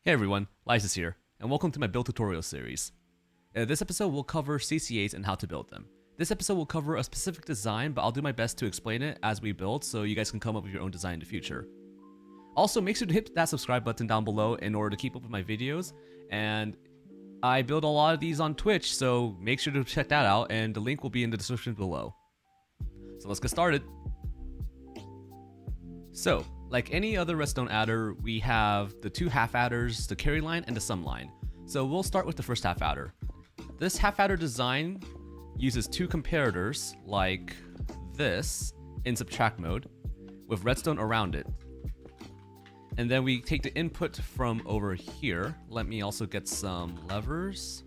Hey everyone, Lysis here, and welcome to my build tutorial series. This episode will cover CCAs and how to build them. This episode will cover a specific design, but I'll do my best to explain it as we build so you guys can come up with your own design in the future. Also, make sure to hit that subscribe button down below in order to keep up with my videos, and I build a lot of these on Twitch, so make sure to check that out, and the link will be in the description below. So let's get started. So, like any other redstone adder, we have the two half adders, the carry line and the sum line. So we'll start with the first half adder. This half adder design uses two comparators like this in subtract mode with redstone around it. And then we take the input from over here. Let me also get some levers.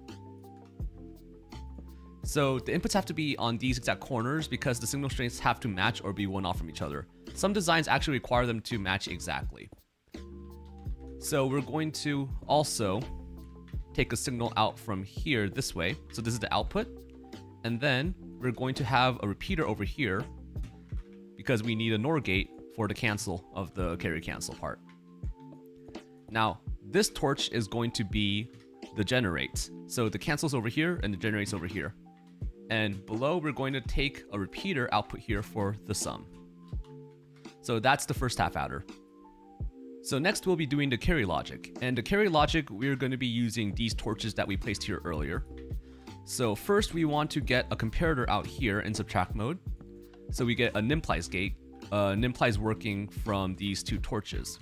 So the inputs have to be on these exact corners because the signal strengths have to match or be one off from each other. Some designs actually require them to match exactly. So we're going to also take a signal out from here this way. So this is the output. And then we're going to have a repeater over here because we need a NOR gate for the cancel of the carry cancel part. Now, this torch is going to be the generate. So the cancel's over here and the generate's over here. And below, we're going to take a repeater output here for the sum. So that's the first half adder. So next we'll be doing the carry logic. And the carry logic, we're going to be using these torches that we placed here earlier. So first we want to get a comparator out here in subtract mode. So we get a nimplies gate. Nimplies working from these two torches.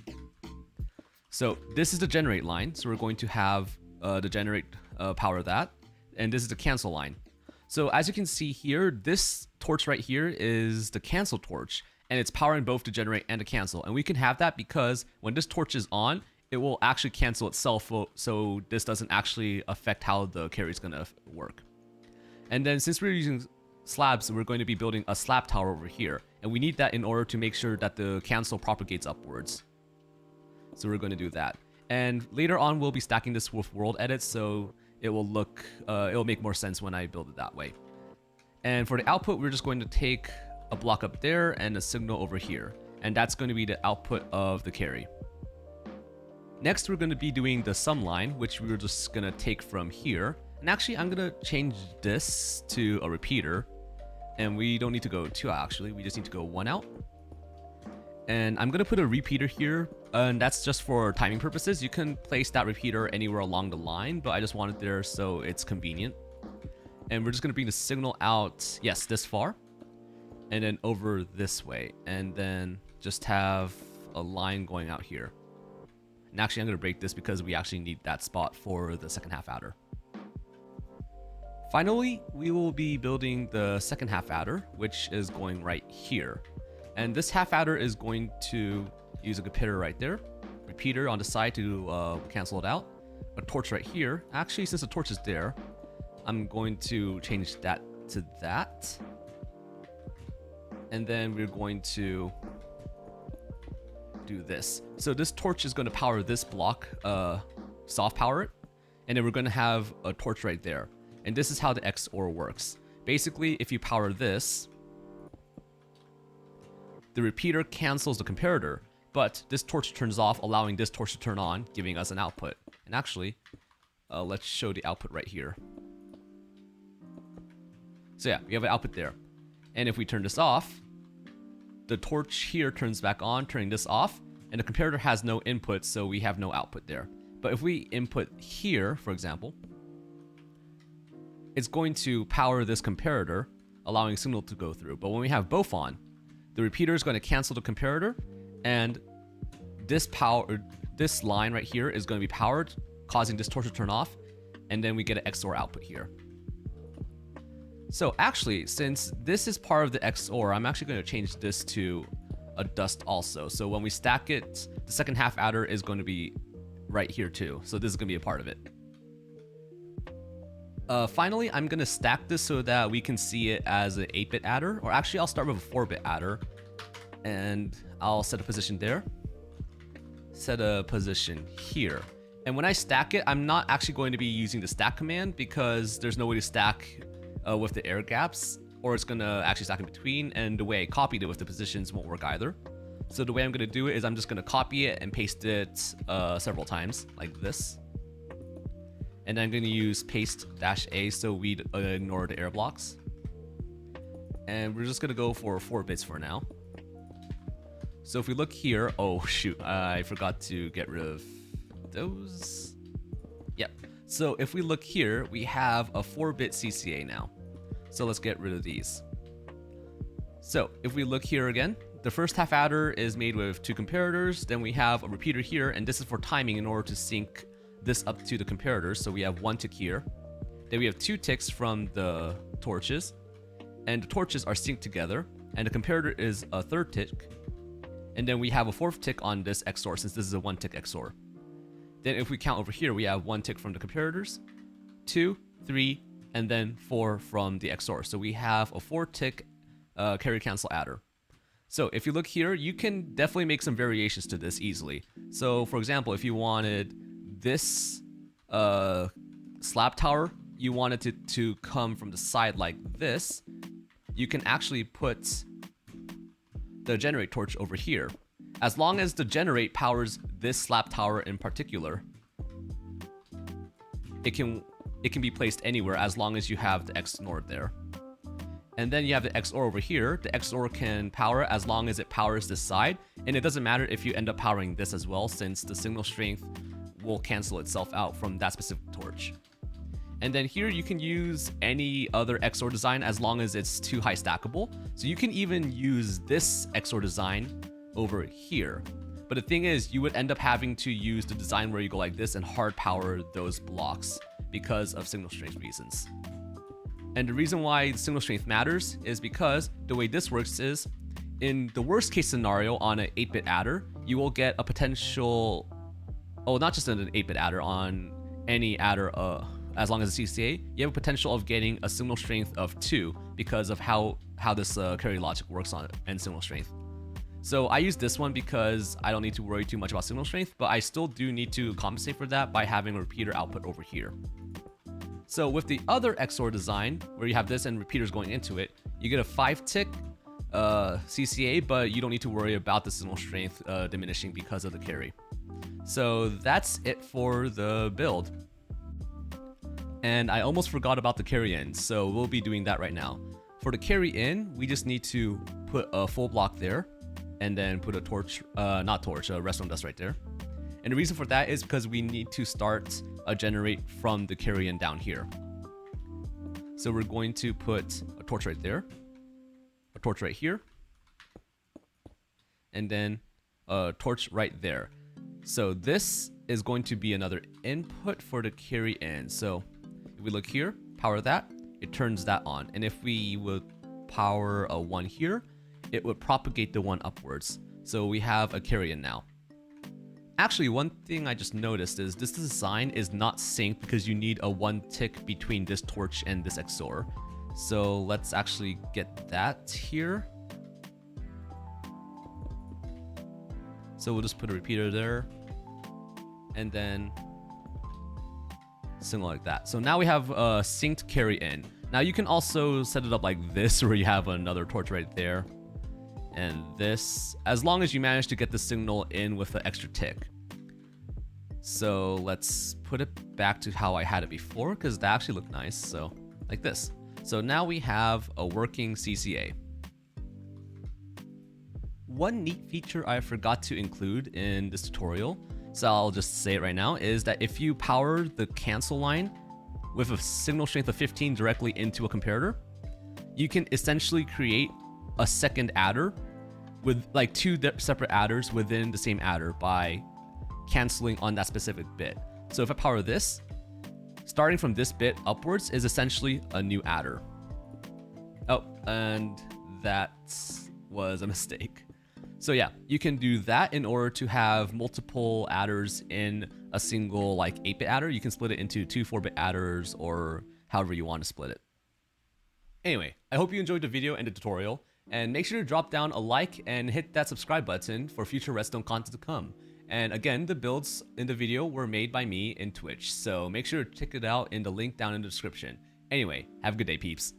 So this is the generate line. So we're going to have the generate power that. And this is the cancel line. So as you can see here, this torch right here is the cancel torch, and it's powering both the generate and the cancel. And we can have that because when this torch is on, it will actually cancel itself, so this doesn't actually affect how the carry is going to work. And then since we're using slabs, we're going to be building a slab tower over here, and we need that in order to make sure that the cancel propagates upwards. So we're going to do that. And later on, we'll be stacking this with world edits, so it will look, it'll make more sense when I build it that way. And for the output, we're just going to take a block up there and a signal over here. And that's going to be the output of the carry. Next, we're going to be doing the sum line, which we're just going to take from here. And actually, I'm going to change this to a repeater. And we don't need to go two out, actually. We just need to go one out. And I'm going to put a repeater here, and that's just for timing purposes. You can place that repeater anywhere along the line, but I just want it there so it's convenient. And we're just going to bring the signal out, yes, this far, and then over this way, and then just have a line going out here. And actually, I'm going to break this because we actually need that spot for the second half adder. Finally, we will be building the second half adder, which is going right here. And this half adder is going to use a comparator right there, repeater on the side to cancel it out, a torch right here. Actually, since the torch is there, I'm going to change that to that. And then we're going to do this. So this torch is going to power this block, soft power it, and then we're going to have a torch right there. And this is how the XOR works. Basically, if you power this, the repeater cancels the comparator, but this torch turns off, allowing this torch to turn on, giving us an output. And actually, let's show the output right here. So yeah, we have an output there. And if we turn this off, the torch here turns back on, turning this off, and the comparator has no input, so we have no output there. But if we input here, for example, it's going to power this comparator, allowing signal to go through. But when we have both on, the repeater is going to cancel the comparator, and this line right here is going to be powered, causing this torch to turn off, and then we get an XOR output here. So actually, since this is part of the XOR, I'm actually going to change this to a dust also. So when we stack it, the second half adder is going to be right here too. So this is going to be a part of it. Finally, I'm going to stack this so that we can see it as an 8-bit adder, or actually I'll start with a 4-bit adder, and I'll set a position there, set a position here. And when I stack it, I'm not actually going to be using the stack command because there's no way to stack with the air gaps, or it's going to actually stack in between, and the way I copied it with the positions won't work either. So the way I'm going to do it is I'm just going to copy it and paste it several times like this. And then I'm going to use paste-a so we ignore the error blocks. And we're just going to go for 4 bits for now. So if we look here, oh shoot, I forgot to get rid of those. Yep. So if we look here, we have a 4-bit CCA now. So let's get rid of these. So if we look here again, the first half adder is made with 2 comparators. Then we have a repeater here, and this is for timing in order to sync this up to the comparators. So we have 1 tick here. Then we have 2 ticks from the torches, and the torches are synced together, and the comparator is a 3rd tick. And then we have a 4th tick on this XOR, since this is a 1-tick XOR. Then if we count over here, we have 1 tick from the comparators, 2, 3, and then 4 from the XOR. So we have a 4-tick carry cancel adder. So if you look here, you can definitely make some variations to this easily. So for example, if you wanted this slab tower, you wanted it to come from the side like this, you can actually put the generate torch over here. As long as the generate powers this slab tower in particular, it can be placed anywhere as long as you have the XOR there. And then you have the XOR over here. The XOR can power as long as it powers this side, and it doesn't matter if you end up powering this as well, since the signal strength will cancel itself out from that specific torch. And then here you can use any other XOR design as long as it's 2 high stackable. So you can even use this XOR design over here. But the thing is, you would end up having to use the design where you go like this and hard power those blocks because of signal strength reasons. And the reason why signal strength matters is because the way this works is, in the worst case scenario on an 8-bit adder, you will get a potential, oh, not just an 8-bit adder, on any adder, as long as it's CCA, you have a potential of getting a signal strength of 2 because of how this carry logic works on it and signal strength. So I use this one because I don't need to worry too much about signal strength, but I still do need to compensate for that by having a repeater output over here. So with the other XOR design, where you have this and repeaters going into it, you get a 5-tick CCA, but you don't need to worry about the signal strength diminishing because of the carry. So that's it for the build. And I almost forgot about the carry in, so we'll be doing that right now. For the carry in, we just need to put a full block there, and then put a torch, a redstone dust right there. And the reason for that is because we need to start a generate from the carry in down here. So we're going to put a torch right there, a torch right here, and then a torch right there. So this is going to be another input for the carry in. So if we look here, power that, it turns that on. And if we would power a 1 here, it would propagate the 1 upwards. So we have a carry in now. Actually, one thing I just noticed is this design is not synced because you need a 1 tick between this torch and this XOR. So let's actually get that here. So we'll just put a repeater there, and then signal like that. So now we have a synced carry in. Now you can also set it up like this, where you have another torch right there, and this, as long as you manage to get the signal in with the extra tick. So let's put it back to how I had it before, because that actually looked nice. So like this. So now we have a working CCA. One neat feature I forgot to include in this tutorial, so I'll just say it right now, is that if you power the cancel line with a signal strength of 15 directly into a comparator, you can essentially create a second adder with like 2 separate adders within the same adder by canceling on that specific bit. So if I power this, starting from this bit upwards is essentially a new adder. Oh, and that was a mistake. So yeah, you can do that in order to have multiple adders in a single like 8-bit adder. You can split it into 2 4-bit adders or however you want to split it. Anyway, I hope you enjoyed the video and the tutorial, and make sure to drop down a like and hit that subscribe button for future redstone content to come. And again, the builds in the video were made by me in Twitch, so make sure to check it out in the link down in the description. Anyway, have a good day, peeps.